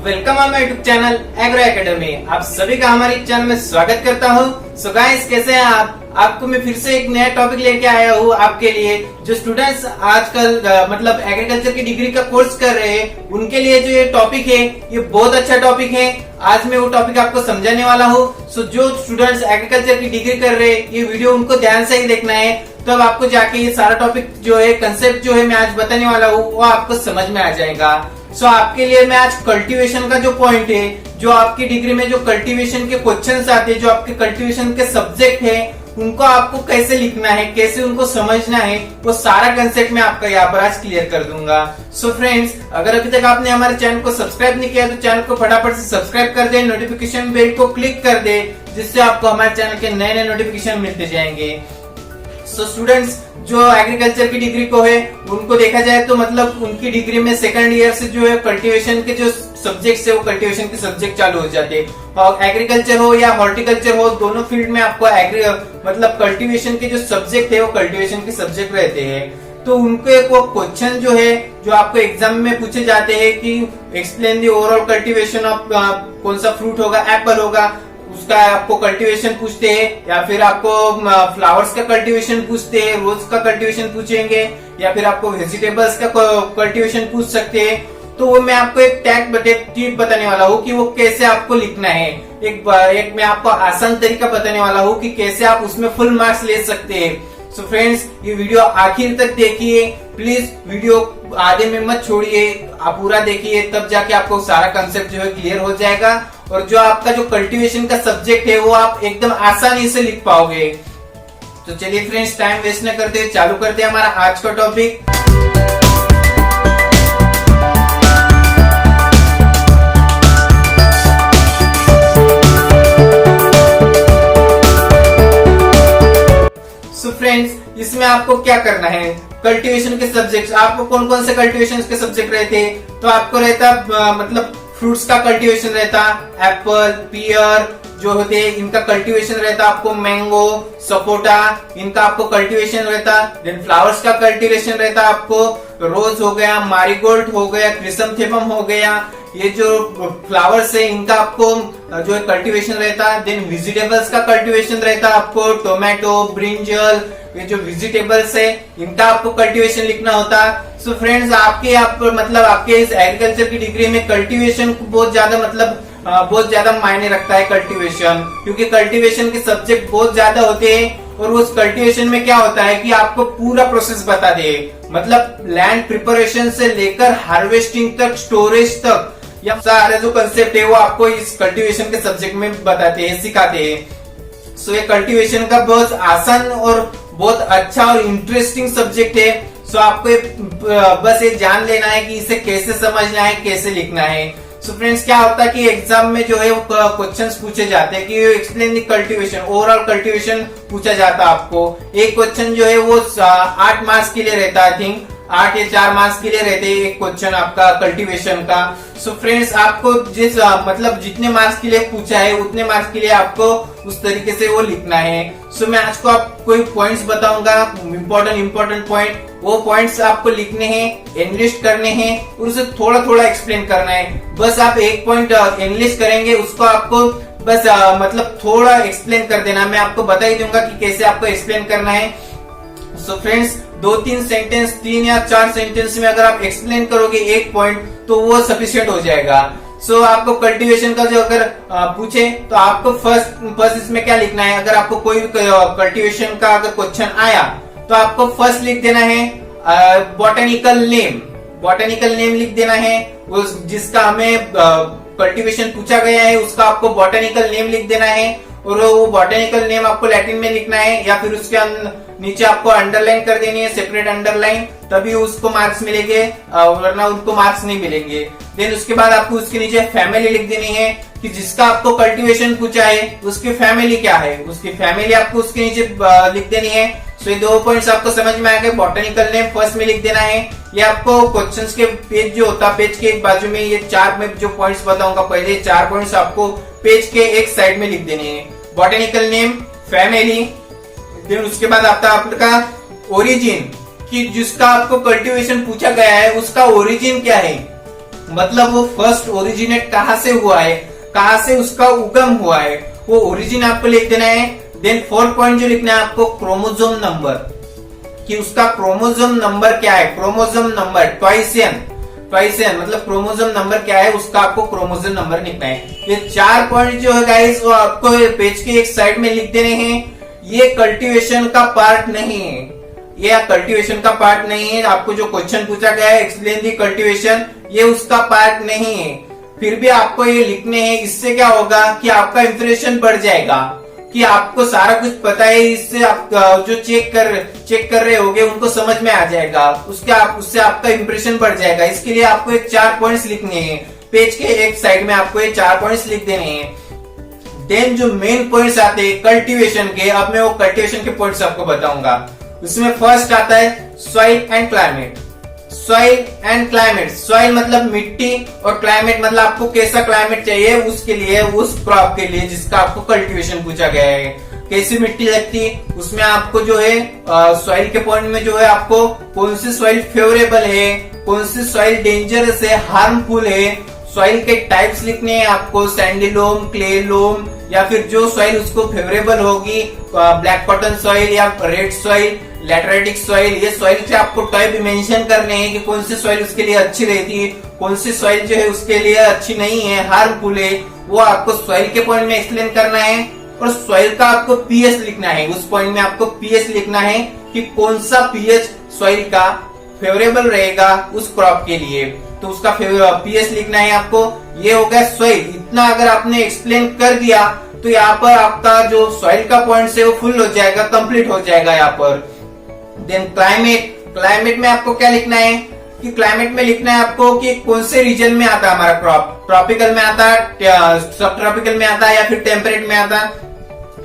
Welcome on my YouTube channel agro academy. आप सभी का हमारे चैनल में स्वागत करता हूँ। सो गाइस, कैसे हैं आप? आपको मैं फिर से एक नया टॉपिक लेके आया हूँ आपके लिए। जो स्टूडेंट्स आजकल मतलब एग्रीकल्चर की डिग्री का कोर्स कर रहे हैं, उनके लिए जो ये टॉपिक है ये बहुत अच्छा टॉपिक है। आज मैं वो टॉपिक आपको समझाने वाला हूँ। सो जो स्टूडेंट्स एग्रीकल्चर की डिग्री कर रहे हैं, ये वीडियो उनको ध्यान से ही देखना है, तब आपको जाके ये सारा टॉपिक जो है, कंसेप्ट जो है मैं आज बताने वाला हूँ, वो आपको समझ में आ जाएगा। सो आपके लिए मैं आज कल्टीवेशन का जो पॉइंट है, जो आपकी डिग्री में जो कल्टीवेशन के क्वेश्चंस आते हैं, जो आपके कल्टीवेशन के सब्जेक्ट है, उनको आपको कैसे लिखना है, कैसे उनको समझना है, वो सारा कंसेप्ट मैं आपका यहाँ पर आज क्लियर कर दूंगा। सो फ्रेंड्स, अगर अभी तक आपने हमारे चैनल को सब्सक्राइब नहीं किया तो चैनल को फटाफट से सब्सक्राइब कर दे, नोटिफिकेशन बेल को क्लिक कर दे, जिससे आपको हमारे चैनल के नए नए नोटिफिकेशन मिलते जाएंगे। सो स्टूडेंट्स जो एग्रीकल्चर की डिग्री को है, उनको देखा जाए तो मतलब उनकी डिग्री में सेकंड ईयर से जो है कल्टीवेशन के जो सब्जेक्ट्स है, वो कल्टीवेशन के सब्जेक्ट चालू हो जाते हैं। और एग्रीकल्चर हो या हॉर्टिकल्चर हो, दोनों फील्ड में आपको मतलब कल्टीवेशन के जो सब्जेक्ट है, वो कल्टीवेशन के सब्जेक्ट रहते हैं। तो उनके वो क्वेश्चन जो है, जो आपको एग्जाम में पूछे जाते हैं कि explain the overall cultivation of कौन सा फ्रूट होगा, एप्पल होगा, उसका आपको कल्टीवेशन पूछते हैं, या फिर आपको फ्लावर्स का कल्टीवेशन पूछते हैं, रोज का कल्टीवेशन पूछेंगे, या फिर आपको वेजिटेबल्स का कल्टीवेशन पूछ सकते हैं। तो वो मैं आपको एक टिप बताने वाला हूँ कि वो कैसे आपको लिखना है। एक मैं आपको आसान तरीका बताने वाला हूँ कि कैसे आप उसमें फुल मार्क्स ले सकते हैं। सो फ्रेंड्स, ये वीडियो आखिर तक देखिए प्लीज, वीडियो आधे में मत छोड़िए, आप पूरा देखिए, तब जाके आपको सारा कंसेप्ट जो है क्लियर हो जाएगा। और जो आपका जो कल्टीवेशन का सब्जेक्ट है, वो आप एकदम आसानी से लिख पाओगे। तो चलिए फ्रेंड्स, टाइम वेस्ट न करते, चालू करते हैं हमारा आज का टॉपिक। सो फ्रेंड्स, इसमें आपको क्या करना है, कल्टीवेशन के सब्जेक्ट्स आपको कौन कौन से कल्टीवेशन के सब्जेक्ट रहते हैं? तो आपको रहता मतलब फ्रूट्स का कल्टीवेशन रहता, एप्पल, पियर जो होते हैं, इनका कल्टीवेशन रहता आपको, मैंगो, सपोटा, इनका आपको कल्टीवेशन रहता। देन फ्लावर्स का कल्टीवेशन रहता आपको, रोज हो गया, मारीगोल्ड हो गया, क्रिसैंथेमम हो गया, ये जो फ्लावर्स है इनका आपको जो है कल्टीवेशन रहता। देन वेजिटेबल्स का कल्टीवेशन रहता आपको, टोमेटो, ब्रिंजल, ये जो वेजिटेबल्स है इनका आपको कल्टीवेशन लिखना होता। सो फ्रेंड्स, मतलब आपके इस एग्रीकल्चर की डिग्री में कल्टीवेशन बहुत ज्यादा मायने रखता है कल्टीवेशन, क्योंकि कल्टीवेशन के सब्जेक्ट बहुत ज्यादा होते हैं। और उस कल्टीवेशन में क्या होता है कि आपको पूरा प्रोसेस बता दे, मतलब लैंड प्रिपरेशन से लेकर हार्वेस्टिंग तक, स्टोरेज तक, या सारे जो कंसेप्ट है वो आपको इस कल्टीवेशन के सब्जेक्ट में बताते हैं, सिखाते हैं। सो ये कल्टीवेशन का बहुत आसान और बहुत अच्छा और इंटरेस्टिंग सब्जेक्ट है। सो आपको बस ये जान लेना है कि इसे कैसे समझना है, कैसे लिखना है। सो फ्रेंड्स, क्या होता है कि एग्जाम में जो है वो क्वेश्चंस पूछे जाते हैं कि explain the cultivation, overall cultivation पूछा जाता है आपको। एक क्वेश्चन जो है वो 8 मार्क्स के लिए रहता है, आई थिंक 8 या 4 मार्क्स के लिए रहते हैं एक क्वेश्चन आपका कल्टीवेशन का। सो फ्रेंड्स, आपको मतलब जितने मार्क्स के लिए पूछा है, उतने मार्क्स के लिए आपको उस तरीके से वो लिखना है। सो मैं आज को आपको कोई पॉइंट्स बताऊंगा, इम्पोर्टेंट पॉइंट, वो पॉइंट्स आपको लिखने हैं, एनलिस्ट करने हैं, और उसे थोड़ा थोड़ा एक्सप्लेन करना है। बस आप एक पॉइंट एनलिस्ट करेंगे, उसको आपको बस मतलब थोड़ा एक्सप्लेन कर देना। मैं आपको बता ही दूंगा कि कैसे आपको एक्सप्लेन करना है। सो फ्रेंड्स, 2-3 सेंटेंस, 3 या 4 सेंटेंस में अगर आप एक्सप्लेन करोगे एक पॉइंट, तो वो सफिशिएंट हो जाएगा। सो आपको कल्टीवेशन का जो अगर पूछे, तो आपको फर्स्ट इसमें क्या लिखना है? अगर आपको कोई कल्टीवेशन का अगर क्वेश्चन आया, तो आपको फर्स्ट लिख देना है बॉटनिकल नेम लिख देना है। जिसका हमें कल्टीवेशन पूछा गया है, उसका आपको बॉटनिकल नेम लिख देना है। और वो बॉटनिकल नेम आपको लैटिन में लिखना है, या फिर उसके नीचे आपको अंडरलाइन कर देनी है, सेपरेट अंडरलाइन, तभी उसको मार्क्स मिलेंगे, वरना उनको मार्क्स नहीं मिलेंगे। देन उसके बाद आपको उसके नीचे फैमिली लिख देनी है, कि जिसका आपको कल्टीवेशन पूछा है उसकी फैमिली क्या है, उसकी फैमिली आपको उसके नीचे लिख देनी है। सो ये 2 पॉइंट्स आपको समझ में आ गए। बॉटनिकल नेम फर्स्ट में लिख देना है। ये आपको क्वेश्चंस के पेज जो होता है, पेज के एक बाजू में ये 4 में जो पॉइंट्स बताऊंगा, पहले 4 पॉइंट्स आपको पेज के एक साइड में लिख देने हैं। बॉटनिकल नेम, फैमिली, देन उसके बाद आता है आपका ओरिजिन, कि जिसका आपको कल्टीवेशन पूछा गया है उसका ओरिजिन क्या है, मतलब वो फर्स्ट ओरिजिनेट कहाँ से हुआ है, कहाँ से उसका उगम हुआ है, वो ओरिजिन आपको लिख देना है। देन 4 पॉइंट जो लिखना है आपको क्रोमोसोम नंबर, कि उसका क्रोमोसोम नंबर क्या है, क्रोमोसोम नंबर ट्वाइसियन मतलब क्रोमोसोम नंबर क्या है, उसका आपको क्रोमोसोम नंबर लिखना है। ये 4 पॉइंट जो है गाइस वो आपको पेज के एक साइड में लिख देने हैं। ये कल्टीवेशन का पार्ट नहीं है, ये कल्टीवेशन का पार्ट नहीं है। आपको जो क्वेश्चन पूछा गया है एक्सप्लेन दी कल्टीवेशन, ये उसका पार्ट नहीं है, फिर भी आपको ये लिखने हैं। इससे क्या होगा कि आपका इंप्रेशन बढ़ जाएगा, कि आपको सारा कुछ पता है। इससे आप जो चेक कर रहे होगे उनको समझ में आ जाएगा, उससे आपका इंप्रेशन बढ़ जाएगा। इसके लिए आपको एक 4 पॉइंट्स लिखने हैं, पेज के एक साइड में आपको ये 4 पॉइंट्स लिख देने हैं। देन जो मेन पॉइंट्स आते हैं कल्टीवेशन के, अब मैं वो कल्टीवेशन के पॉइंट्स आपको बताऊंगा। उसमें फर्स्ट आता है soil and climate. Soil and climate, soil मतलब मिट्टी और क्लाइमेट मतलब आपको कैसा क्लाइमेट चाहिए उसके लिए, उस क्रॉप के लिए जिसका आपको कल्टीवेशन पूछा गया है। कैसी मिट्टी लगती है, उसमें आपको जो है सॉइल के पॉइंट में जो है आपको कौन सी सॉइल फेवरेबल है, कौन सी सॉइल डेंजरस है, हार्मफुल है। सॉइल के टाइप्स लिखने हैं आपको, सैंडी लोम, क्ले लोम, या फिर जो सॉइल उसको फेवरेबल होगी, ब्लैक कॉटन सॉइल या रेड सॉइल, लैटराइटिक सॉइल। ये सॉइल से आपको टाइप भी मेंशन करने हैं कि कौन सी सॉइल उसके लिए अच्छी रहती है, कौन सी सॉइल जो है उसके लिए अच्छी नहीं है, हार्मफुल है। वो आपको सॉइल के पॉइंट में एक्सप्लेन करना है। और सॉइल का आपको पीएच लिखना है, उस पॉइंट में आपको पीएच लिखना है कि कौन सा पीएच सॉइल का फेवरेबल रहेगा उस क्रॉप के लिए, तो उसका पीएच लिखना है आपको। ये हो गया सॉइल। इतना अगर आपने एक्सप्लेन कर दिया तो यहाँ पर आपका जो सॉइल का पॉइंट है वो फुल हो जाएगा, कंप्लीट हो जाएगा यहाँ पर। देन क्लाइमेट, क्लाइमेट में आपको क्या लिखना है कि क्लाइमेट में लिखना है आपको कि कौन से रीजन में आता है हमारा क्रॉप, ट्रॉपिकल में आता है, सब ट्रॉपिकल में आता है या फिर टेम्परेट में आता है।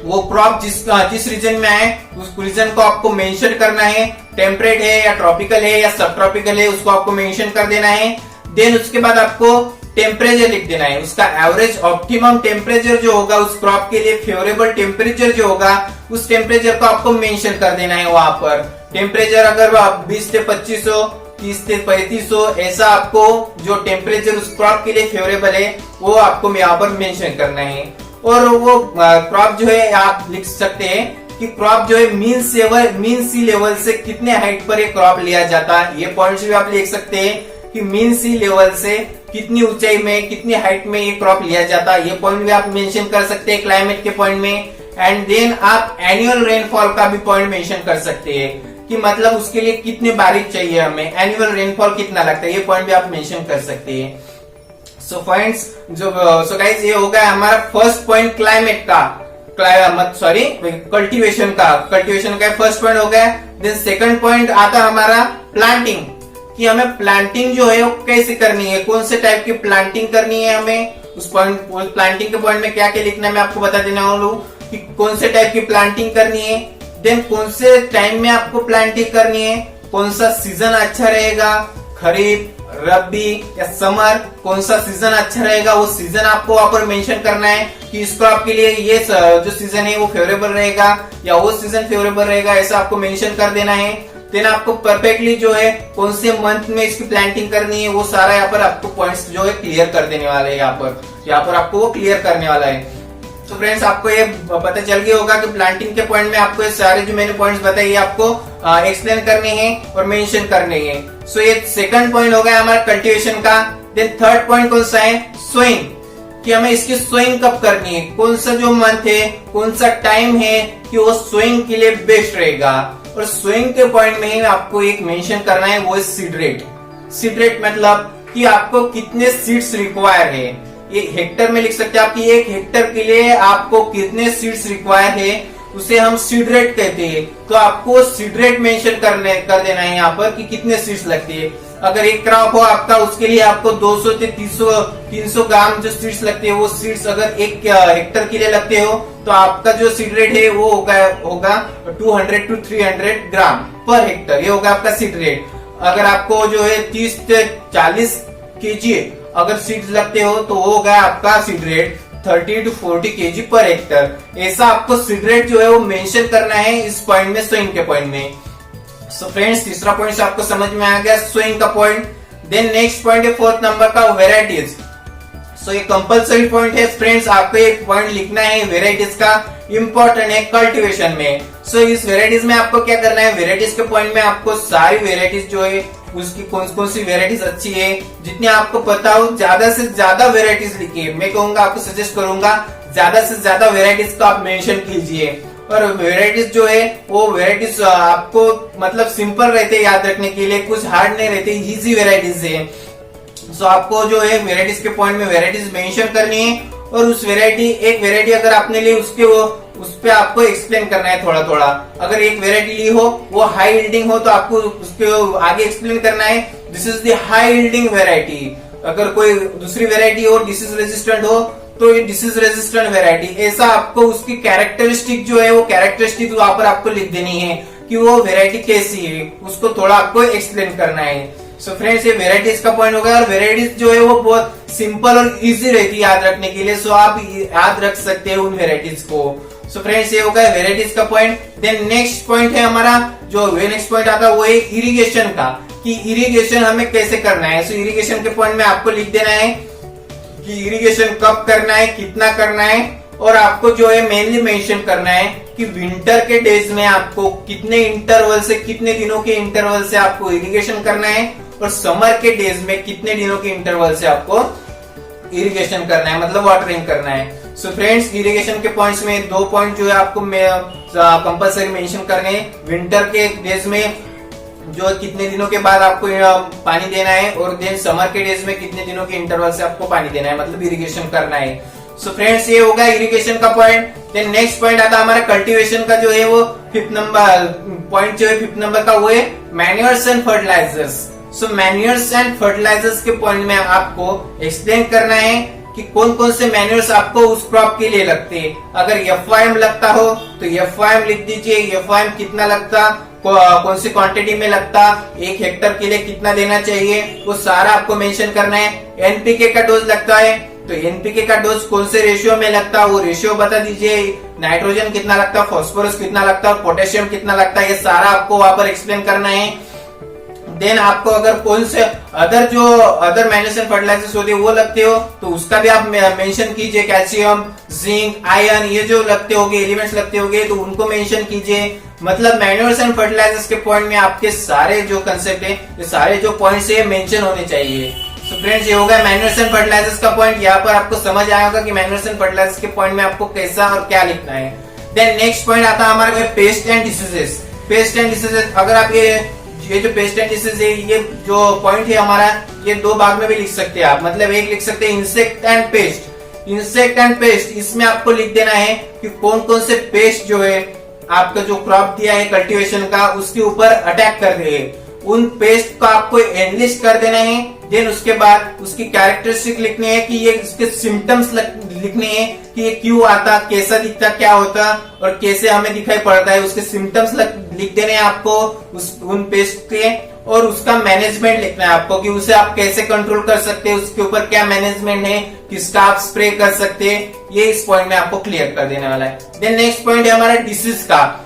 वो क्रॉप जिस रीजन में आए उस रीजन को आपको मेंशन करना है, टेम्परेट है या ट्रॉपिकल है या सब ट्रॉपिकल है, उसको आपको मेंशन कर देना है। देन उसके बाद आपको टेम्परेचर लिख देना है, उसका एवरेज ऑप्टिमम टेम्परेचर जो होगा उस क्रॉप के लिए, फेवरेबल टेम्परेचर जो होगा उस टेम्परेचर को आपको मेंशन कर देना है वहां पर। टेम्परेचर अगर 20 से 2500, 30 से 3500, ऐसा आपको जो टेम्परेचर उस क्रॉप के लिए फेवरेबल है वो आपको यहाँ पर मेंशन करना है। और वो क्रॉप जो है आप लिख सकते हैं कि क्रॉप जो है मीन सी लेवल से कितने हाइट पर ये क्रॉप लिया जाता है। ये पॉइंट्स भी आप लिख सकते हैं कि मीन सी लेवल से कितनी ऊंचाई में, कितनी हाइट में ये क्रॉप लिया जाता है। ये पॉइंट भी आप मेंशन कर सकते हैं क्लाइमेट के पॉइंट में। एंड देन आप एनुअल रेनफॉल का भी पॉइंट मेंशन कर सकते हैं कि मतलब उसके लिए कितने बारिश चाहिए हमें, एनुअल रेनफॉल कितना लगता है, ये पॉइंट भी आप मेंशन कर सकते हैं। सो फ्रेंड्स सो गाइस ये हो गया हमारा फर्स्ट पॉइंट क्लाइमेट का, कल्टीवेशन का फर्स्ट पॉइंट हो गया। देन सेकंड पॉइंट आता हमारा प्लांटिंग, कि हमें प्लांटिंग जो है वो कैसे करनी है, कौन से टाइप की प्लांटिंग करनी है हमें। उस प्लांटिंग के पॉइंट में क्या क्या लिखना है मैं आपको बता देना वाला कि कौन से टाइप की प्लांटिंग करनी है। देन कौन से टाइम में आपको प्लांटिंग करनी है, कौन सा सीजन अच्छा रहेगा, खरीफ, रबी या समर, कौन सा सीजन अच्छा रहेगा, वो सीजन आपको वहां पर मेंशन करना है कि इस क्रॉप के लिए ये जो सीजन है वो फेवरेबल रहेगा या वो सीजन फेवरेबल रहेगा, ऐसा आपको मेंशन कर देना है। देन आपको परफेक्टली जो है कौन से मंथ में इसकी प्लांटिंग करनी है वो सारा यहाँ पर आपको पॉइंट्स जो है क्लियर कर देने वाले हैं। यहाँ पर आपको वो क्लियर करने वाला है। तो फ्रेंड्स आपको ये पता चल गया होगा कि प्लांटिंग के पॉइंट में आपको ये सारे जो मैंने पॉइंट्स बताए आपको एक्सप्लेन करने हैं और मेंशन करने हैं। सो ये सेकंड पॉइंट हो गया हमारा कल्टीवेशन का। देन थर्ड पॉइंट कौन सा है, सोइंग, कि हमें इसकी सोइंग कब करनी है, कौन सा जो मंथ है, कौन सा टाइम है कि वो सोइंग के लिए बेस्ट रहेगा। और सोइंग के पॉइंट में ही आपको एक मेंशन करना है, वो है सीड रेट। सीड रेट मतलब कि आपको कितने सीड्स रिक्वायर है, ये हेक्टर में लिख सकते हैं आपकी एक हेक्टर के लिए आपको कितने सीड्स रिक्वायर है, उसे हम सीड रेट कहते हैं। तो आपको सीड रेट मेंशन कर देना है यहाँ पर कि कितने सीड्स लगती है। अगर एक क्रॉप हो आपका उसके लिए आपको 200 से 300 ग्राम जो सीड्स लगते हैं, वो सीड्स अगर एक हेक्टर के लिए लगते हो तो आपका जो सीड रेट है वो होगा 200 to 300 ग्राम पर हेक्टर, ये होगा आपका सीड रेट। अगर आपको जो है 30 से 40 केजी अगर सीड्स लगते हो तो वो होगा आपका seed rate 30 to 40 KG per hectare. ऐसा आपको सीड रेट जो है वो मेंशन करना है इस पॉइंट में, सोइंग के पॉइंट में। सो फ्रेंड्स तीसरा पॉइंट आपको समझ में आ गया, सोइंग का पॉइंट। देन नेक्स्ट पॉइंट है 4th नंबर का वेराइटीज। सो ये कंपल्सरी पॉइंट है फ्रेंड्स, आपको एक पॉइंट लिखना है वेराइटीज का, इंपॉर्टेंट है कल्टीवेशन में। सो इस वेराइटीज में आपको क्या करना है, वेराइटीज के पॉइंट में आपको सारी वेराइटीज जो है उसकी कौन कौन सी वेराइटीज अच्छी है, जितनी आपको पता हो ज्यादा से ज्यादा वेराइटीज लिखिए। मैं कहूंगा, आपको सजेस्ट करूंगा ज्यादा से ज्यादा वेराइटीज को आप मेंशन कीजिए। और वेराइटीज जो है वो वेराइटीज आपको मतलब सिंपल रहते याद रखने के लिए, कुछ हार्ड नहीं रहते, इजी वेराइटीज है। सो आपको जो है वेराइटीज के पॉइंट में वेराइटीज मेंशन करनी है, और उस एक वेराइटी अगर आपने ली उसके उस पे आपको एक्सप्लेन करना है थोड़ा थोड़ा। अगर एक वेराइटी ली हो वो हाई यील्डिंग हो तो आपको उसके आगे एक्सप्लेन करना है this is the high yielding variety. अगर कोई दूसरी वेराइटी हो डिसीज रेजिस्टेंट हो तो ये डिसीज रेजिस्टेंट वेराइटी, ऐसा आपको उसकी कैरेक्टरिस्टिक जो है वो कैरेक्टरिस्टिक वहां पर आपको लिख देनी है कि वो वेराइटी कैसी है, उसको थोड़ा आपको एक्सप्लेन करना है। सो फ्रेंड्स ये वेराइटीज का पॉइंट होगा, और वेराइटीज जो है वो बहुत सिंपल और इजी रहती है याद रखने के लिए। सो आप याद रख सकते हो उन वेराइटीज को। सो फ्रेंड्स ये होगा वेराइटीज का पॉइंट। देन नेक्स्ट पॉइंट है हमारा जो नेक्स्ट पॉइंट आता है वो है इरिगेशन का, कि इरिगेशन हमें कैसे करना है। सो इरिगेशन के पॉइंट में आपको लिख देना है कि इरिगेशन कब करना है, कितना करना है, और आपको जो है मेनली मेंशन करना है कि विंटर के डेज में आपको कितने इंटरवल से, कितने दिनों के इंटरवल से आपको इरिगेशन करना है, और समर के डेज में कितने दिनों के इंटरवल से आपको इरिगेशन करना है, मतलब वाटरिंग करना है। सो फ्रेंड्स इरिगेशन के पॉइंट्स में 2 पॉइंट जो है आपको कंपल्सरी मेंशन करने हैं। विंटर के डेज में जो कितने दिनों के बाद आपको पानी देना है, और देन समर के डेज में कितने दिनों के इंटरवल से आपको पानी देना है, मतलब इरिगेशन करना है। सो फ्रेंड्स ये होगा इरिगेशन का पॉइंट। देन नेक्स्ट पॉइंट आता है हमारा कल्टीवेशन का, जो है वो 5th नंबर पॉइंट जो है 5th नंबर का वो है manures and fertilisers. So manures and fertilisers के पॉइंट में आपको एक्सप्लेन करना है कि कौन कौन से मैन्योर्स आपको उस क्रॉप के लिए लगते हैं। अगर FYM लगता हो तो FYM लिख दीजिए, FYM कितना लगता, कौन सी क्वांटिटी में लगता, 1 हेक्टर के लिए कितना देना चाहिए, वो सारा आपको मेंशन करना है। NPK का डोज लगता है तो NPK का डोज कौन से रेशियो में लगता है वो रेशियो बता दीजिए। नाइट्रोजन कितना लगता, फास्फोरस कितना लगता, पोटेशियम कितना लगता है, ये सारा आपको वहां पर एक्सप्लेन करना है। देन आपको अगर कौन से अदर मैन्योर्स एंड फर्टिलाइजर्स होते हैं वो लगते हो तो उसका भी आप मेंशन कीजिए। कैल्शियम, जिंक, आयरन, ये जो लगते होंगे, एलिमेंट्स लगते होंगे तो उनको मेंशन कीजिए। मतलब मैन्योर्स एंड फर्टिलाइजर्स के पॉइंट में आपके सारे जो कंसेप्ट है, ये सारे जो पॉइंट्स है मेंशन होने चाहिए। सो फ्रेंड्स ये होगा मैन्योर्स एंड फर्टिलाइजर्स का पॉइंट। यहाँ पर आपको समझ आया होगा कि मैन्योर्स एंड फर्टिलाइजर्स के पॉइंट में आपको कैसा और क्या लिखना है। देन नेक्स्ट पॉइंट आता है हमारे paste and diseases. Paste and diseases, अगर आप ये जो पेस्ट एंड डिसीज है, ये जो पॉइंट है हमारा, ये 2 भाग में भी लिख सकते हैं आप। मतलब एक लिख सकते हैं insect and paste. Insect and paste, इसमें आपको लिख देना है कि कौन कौन से पेस्ट जो है आपका जो क्रॉप दिया है कल्टीवेशन का उसके ऊपर अटैक कर रहे हैं, उन पेस्ट को आपको एनलिस्ट कर देना है। देन उसके बाद उसकी कैरेक्टरिस्टिक लिखनी है कि ये इसके सिम्टम्स लिखने हैं कि ये क्यों आता, कैसा दिखता, क्या होता और कैसे हमें दिखाई पड़ता है, उसके सिम्टम्स लिख देने हैं आपको उन पेस्ट के। और उसका मैनेजमेंट लिखना है आपको कि उसे आप कैसे कंट्रोल कर सकते हैं, उसके ऊपर क्या मैनेजमेंट है, किसका आप स्प्रे कर सकते हैं, ये इस पॉइंट में आपको क्लियर कर देने वाला है। देन नेक्स्ट पॉइंट है हमारा डिसीज का।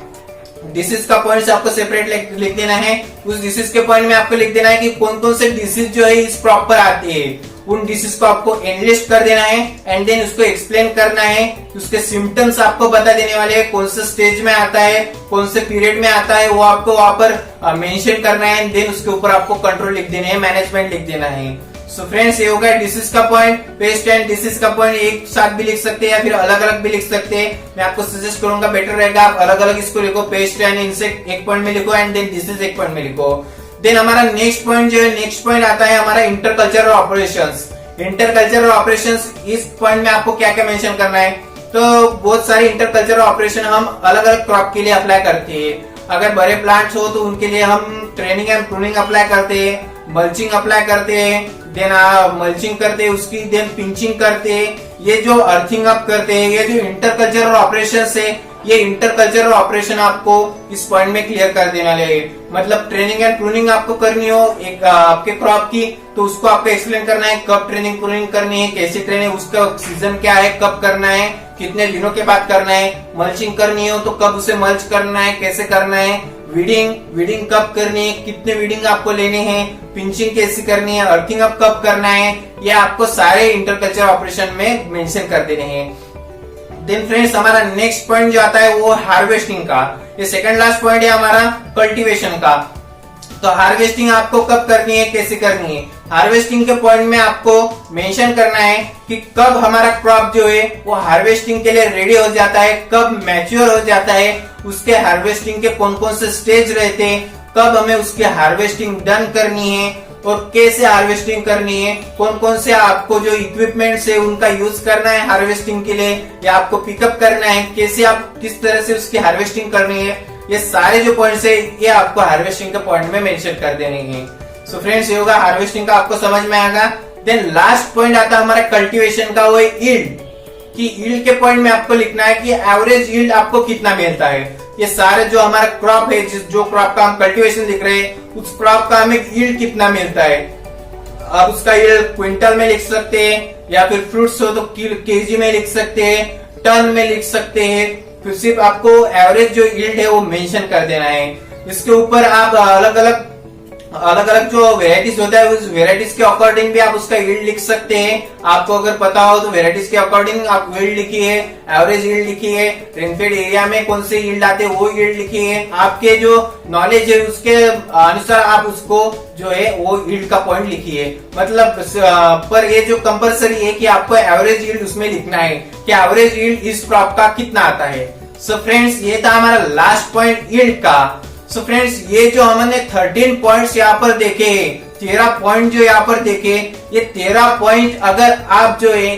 डिसीज का पॉइंट आपको सेपरेट लिख देना है। उस डिसीज के पॉइंट में आपको लिख देना है कि कौन कौन से डिसीज जो है इस क्रॉप पर आती है, उन डिसीज को आपको एनलिस्ट कर देना है एंड देन उसको एक्सप्लेन करना है। उसके सिम्टम्स आपको बता देने वाले हैं, कौन से स्टेज में आता है, कौन से पीरियड में आता है, वो आपको वहां पर मेंशन करना है। देन उसके ऊपर आपको कंट्रोल लिख देने हैं, मैनेजमेंट लिख देना है। सो फ्रेंड्स ये हो गया डिसीज का पॉइंट। पेस्ट एंड डिसीज का पॉइंट एक साथ भी लिख सकते हैं या फिर अलग अलग भी लिख सकते हैं। मैं आपको सजेस्ट करूंगा बेटर रहेगा आप अलग अलग इसको लिखो, पेस्ट एंड इंसेक्ट एक पॉइंट में लिखो एंड देन डिसीज एक पॉइंट में लिखो। देन हमारा नेक्स्ट पॉइंट जो है, नेक्स्ट पॉइंट आता है हमारा इंटरकल्चरल ऑपरेशंस। इंटरकल्चरल ऑपरेशंस, इस पॉइंट में आपको क्या क्या मेंशन करना है, तो बहुत सारे इंटरकल्चरल ऑपरेशन हम अलग अलग क्रॉप के लिए अप्लाई करते हैं। अगर बड़े प्लांट्स हो तो उनके लिए हम ट्रेनिंग एंड प्रूनिंग अप्लाई करते हैं, मल्चिंग अप्लाई करते हैं, देन मल्चिंग करते हैं उसकी, देन पिंचिंग करते हैं, ये जो अर्थिंग अप करते हैं। ये जो इंटरकल्चरल ऑपरेशन है, ये इंटरकल्चरल ऑपरेशन आपको इस पॉइंट में क्लियर कर देना है। मतलब ट्रेनिंग एंड प्रूनिंग आपको करनी हो एक आपके क्रॉप की, तो उसको आपको एक्सप्लेन करना है कब ट्रेनिंग प्रूनिंग करनी है, कैसे ट्रेनिंग, उसका सीजन क्या है, कब करना है, कितने दिनों के बाद करना है। मल्चिंग करनी हो तो कब उसे मल्च करना है, कैसे करना है, वीडिंग कब करनी है, कितने वीडिंग आपको लेने हैं, पिंचिंग कैसे करनी है, अर्थिंग अप कब करना है, ये आपको सारे इंटरकल्चर ऑपरेशन में मेंशन कर देने हैं। देन फ्रेंड्स हमारा नेक्स्ट पॉइंट जो आता है वो हार्वेस्टिंग का। ये सेकंड लास्ट पॉइंट है हमारा कल्टीवेशन का। तो हार्वेस्टिंग आपको कब करनी है, कैसे करनी है। हार्वेस्टिंग के पॉइंट में आपको मेंशन करना है कि कब हमारा क्रॉप जो है वो हार्वेस्टिंग के लिए रेडी हो जाता है, कब मैच्योर हो जाता है, उसके हार्वेस्टिंग के कौन कौन से स्टेज रहते हैं, कब हमें उसकी हार्वेस्टिंग डन करनी है और कैसे हार्वेस्टिंग करनी है, कौन कौन से आपको जो इक्विपमेंट्स है उनका यूज करना है हार्वेस्टिंग के लिए, या आपको पिकअप करना है, कैसे आप किस तरह से उसकी हार्वेस्टिंग करनी है, ये सारे जो पॉइंट्स है ये आपको हार्वेस्टिंग के पॉइंट में मेंशन कर देने हैं। सो फ्रेंड्स ये होगा हार्वेस्टिंग का, आपको समझ में आएगा। देन लास्ट पॉइंट आता है हमारा कल्टीवेशन का, वो है यील्ड। कि यील्ड के पॉइंट में आपको लिखना है कि एवरेज यील्ड आपको कितना मिलता है। ये सारे जो हमारा क्रॉप है, जो क्रॉप का हम कल्टीवेशन लिख रहे हैं, उस क्रॉप का हमें यील्ड कितना मिलता है। अब उसका यील्ड क्विंटल में लिख सकते हैं, या फिर फ्रूट्स हो तो केजी में लिख सकते हैं, टन में लिख सकते हैं। फिर सिर्फ आपको एवरेज जो यील्ड है वो मेंशन कर देना है। इसके ऊपर आप अलग अलग जो वेराइटीज होता है उस वेराइटीज के अकॉर्डिंग भी आप उसका यील्ड लिख सकते हैं। आपको अगर पता हो तो वेराइटीज के अकॉर्डिंग आप यील्ड लिखिए, एवरेज यील्ड लिखिए, रेनफेड एरिया में कौन से यील्ड आते हैं वो यील्ड लिखिए। आपके जो नॉलेज है उसके अनुसार आप उसको जो है वो यील्ड का पॉइंट लिखिए। मतलब पर ये जो कंपलसरी है कि आपको एवरेज यील्ड उसमें लिखना है कि एवरेज यील्ड इस क्रॉप का कितना आता है। सो फ्रेंड्स ये था हमारा लास्ट पॉइंट यील्ड का। सो फ्रेंड्स ये जो हमने 13 पॉइंट्स यहाँ पर देखे, 13 पॉइंट जो यहाँ पर देखे, ये 13 पॉइंट अगर आप जो है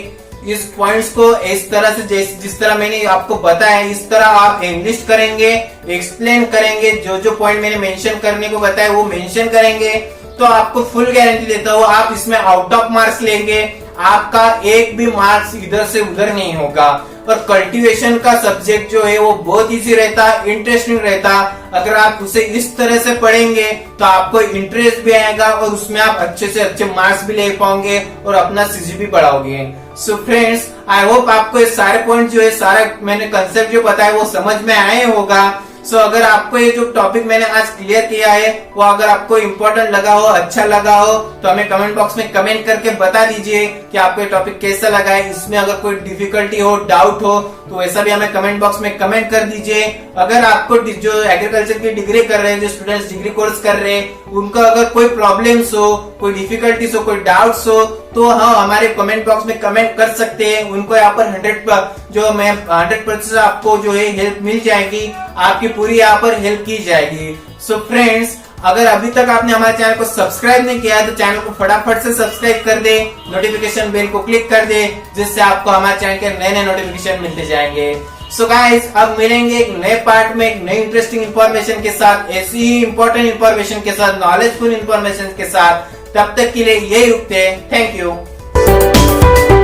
इस पॉइंट्स को इस तरह से जिस तरह मैंने आपको बताया इस तरह आप इंग्लिश करेंगे, एक्सप्लेन करेंगे, जो जो पॉइंट मैंने मेंशन करने को बताया वो मेंशन करेंगे, तो आपको फुल गारंटी देता हूँ आप इसमें आउट ऑफ मार्क्स लेंगे। आपका एक भी मार्क्स इधर से उधर नहीं होगा। और कल्टीवेशन का सब्जेक्ट जो है वो बहुत इजी रहता, इंटरेस्टिंग रहता। अगर आप उसे इस तरह से पढ़ेंगे तो आपको इंटरेस्ट भी आएगा और उसमें आप अच्छे से अच्छे मार्क्स भी ले पाओगे और अपना सीजीपी बढ़ाओगे। सो फ्रेंड्स आई होप आपको ये सारे पॉइंट जो है, सारा मैंने कंसेप्ट जो बताया वो समझ में आए होगा। सो अगर आपको ये जो टॉपिक मैंने आज क्लियर किया है वो अगर आपको इम्पोर्टेंट लगा हो, अच्छा लगा हो, तो हमें कमेंट बॉक्स में कमेंट करके बता दीजिए कि आपको ये टॉपिक कैसा लगा है। इसमें अगर कोई डिफिकल्टी हो, डाउट हो, तो वैसा भी हमें कमेंट बॉक्स में कमेंट कर दीजिए। अगर आपको जो एग्रीकल्चर की डिग्री कर रहे हैं, जो स्टूडेंट्स डिग्री कोर्स कर रहे हैं, उनका अगर कोई प्रॉब्लम्स हो, कोई डिफिकल्टीज हो, कोई डाउट्स हो, तो हाँ हमारे कमेंट बॉक्स में कमेंट कर सकते हैं। उनको यहाँ पर 100% आपको जो है हेल्प मिल जाएगी, आपकी पूरी यहाँ पर हेल्प की जाएगी। सो फ्रेंड्स अगर अभी तक आपने हमारे चैनल को सब्सक्राइब नहीं किया है तो चैनल को फटाफट से सब्सक्राइब कर दे, नोटिफिकेशन बेल को क्लिक कर दे, जिससे आपको हमारे चैनल के नए नए नोटिफिकेशन मिलते जाएंगे। सो गाइस अब मिलेंगे एक नए पार्ट में एक नई इंटरेस्टिंग इंफॉर्मेशन के साथ, ऐसी ही इंपॉर्टेंट इंफॉर्मेशन के साथ, नॉलेजफुल इंफॉर्मेशन के साथ। तब तक के लिए यही रुकते हैं। Thank you.